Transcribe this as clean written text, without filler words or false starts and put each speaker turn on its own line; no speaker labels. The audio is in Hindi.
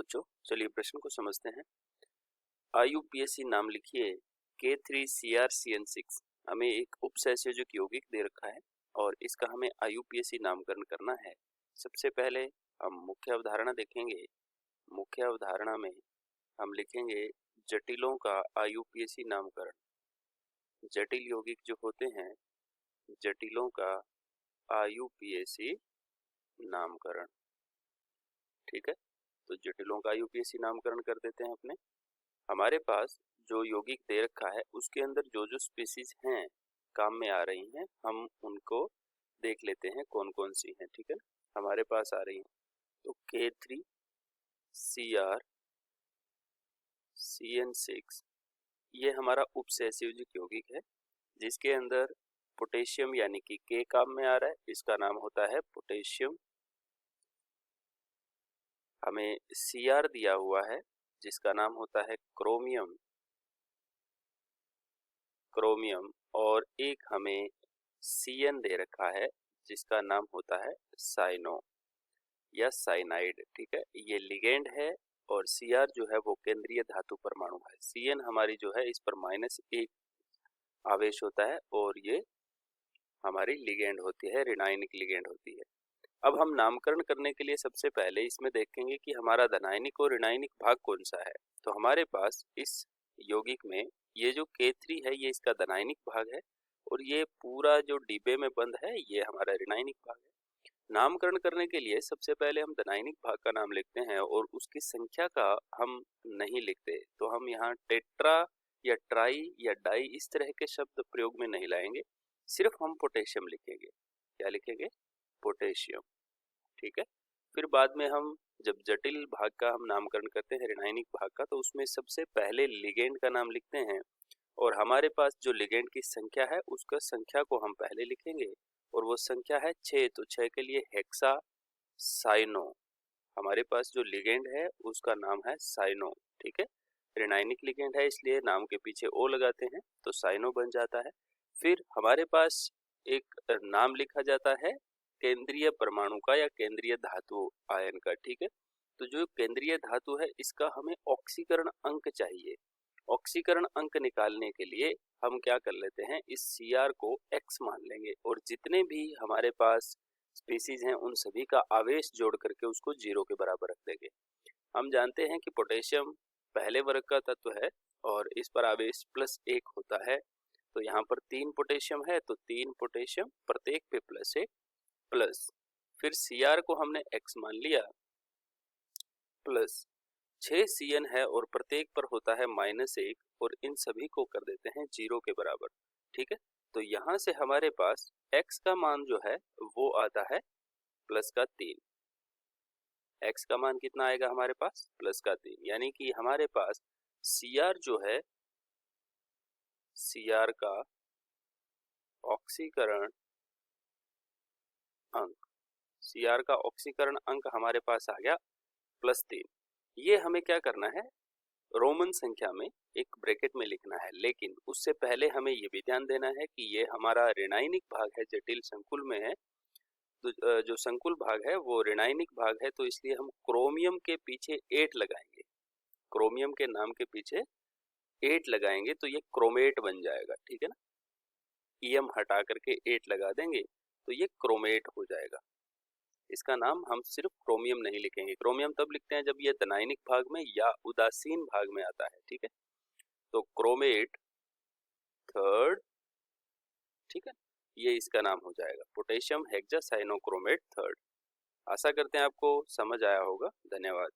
बच्चों, चलिए प्रश्न को समझते हैं। IUPAC नाम लिखिए K3CrCN6। हमें एक उपसहसंयोजक यौगिक दे रखा है और इसका हमें IUPAC नामकरण करना है। सबसे पहले हम मुख्य अवधारणा देखेंगे। मुख्य अवधारणा में हम लिखेंगे जटिलों का IUPAC नामकरण। जटिल यौगिक जो होते हैं, जटिलों का IUPAC नामकरण। ठीक है, तो जटिलों का IUPAC नामकरण कर देते हैं अपने। हमारे पास जो यौगिक दे रखा है उसके अंदर जो जो स्पीसीज हैं काम में आ रही हैं, हम उनको देख लेते हैं कौन कौन सी हैं। ठीक है, हमारे पास आ रही हैं तो K3CrCN6 ये हमारा उपसहसंयोजक यौगिक है जिसके अंदर पोटेशियम यानी कि K काम में आ रहा है। इसका नाम होता है पोटेशियम। हमें Cr दिया हुआ है जिसका नाम होता है क्रोमियम। और एक हमें Cn दे रखा है जिसका नाम होता है साइनो या साइनाइड। ठीक है, ये लिगेंड है और Cr जो है वो केंद्रीय धातु परमाणु है। Cn हमारी जो है इस पर -1 आवेश होता है और ये हमारी लिगेंड होती है, ऋणायनिक लिगेंड होती है। अब हम नामकरण करने के लिए सबसे पहले इसमें देखेंगे कि हमारा धनायनिक और ऋणायनिक भाग कौन सा है। तो हमारे पास इस यौगिक में ये जो K3 है ये इसका धनायनिक भाग है और ये पूरा जो डिब्बे में बंद है ये हमारा ऋणायनिक भाग है। नामकरण करने के लिए सबसे पहले हम धनायनिक भाग का नाम लिखते हैं और उसकी संख्या का हम नहीं लिखते। तो हम यहाँ टेट्रा या ट्राई या डाई इस तरह के शब्द प्रयोग में नहीं लाएंगे, सिर्फ हम पोटेशियम लिखेंगे। क्या लिखेंगे? पोटेशियम। ठीक है, फिर बाद में हम जब जटिल भाग का हम नामकरण करते हैं ऋणायनिक भाग का, तो उसमें सबसे पहले लिगेंड का नाम लिखते हैं और हमारे पास जो लिगेंड की संख्या है उसका संख्या को हम पहले लिखेंगे और वो संख्या है 6। तो 6 के लिए हेक्सा साइनो। हमारे पास जो लिगेंड है उसका नाम है साइनो। ठीक है, ऋणायनिक लिगेंड है इसलिए नाम के पीछे ओ लगाते हैं तो साइनो बन जाता है। फिर हमारे पास एक नाम लिखा जाता है केंद्रीय परमाणु का या केंद्रीय धातु आयन का। ठीक है, तो जो केंद्रीय धातु है इसका हमें ऑक्सीकरण अंक चाहिए। ऑक्सीकरण अंक निकालने के लिए हम क्या कर लेते हैं, इस Cr को x मान लेंगे और जितने भी हमारे पास स्पीसीज हैं उन सभी का आवेश जोड़ करके उसको 0 के बराबर रख देंगे। हम जानते हैं कि पोटेशियम पहले वर्ग का तत्व है और इस पर आवेश +1 होता है। तो यहाँ पर 3 पोटेशियम है तो 3 पोटेशियम प्रत्येक पे +1 प्लस फिर Cr को हमने x मान लिया प्लस 6 Cn है और प्रत्येक पर होता है -1 और इन सभी को कर देते हैं 0 के बराबर। ठीक है, तो यहाँ से हमारे पास x का मान जो है वो आता है +3। x का मान कितना आएगा हमारे पास? +3, यानी कि हमारे पास Cr जो है, Cr का ऑक्सीकरण अंक, Cr का ऑक्सीकरण अंक हमारे पास आ गया +3। ये हमें क्या करना है, रोमन संख्या में एक ब्रैकेट में लिखना है, लेकिन उससे पहले हमें ये भी ध्यान देना है कि ये हमारा ऋणायनिक भाग है, जटिल संकुल में है। तो जो संकुल भाग है वो ऋणायनिक भाग है, तो इसलिए हम क्रोमियम के पीछे 8 लगाएंगे। क्रोमियम के नाम के पीछे 8 लगाएंगे तो ये क्रोमेट बन जाएगा। ठीक है ना, EM हटा करके 8 लगा देंगे तो ये क्रोमेट हो जाएगा। इसका नाम हम सिर्फ क्रोमियम नहीं लिखेंगे। क्रोमियम तब लिखते हैं जब ये धनायनिक भाग में या उदासीन भाग में आता है। ठीक है, तो क्रोमेट थर्ड। ठीक है, ये इसका नाम हो जाएगा पोटेशियम हेक्सासाइनोक्रोमेट थर्ड। आशा करते हैं आपको समझ आया होगा। धन्यवाद।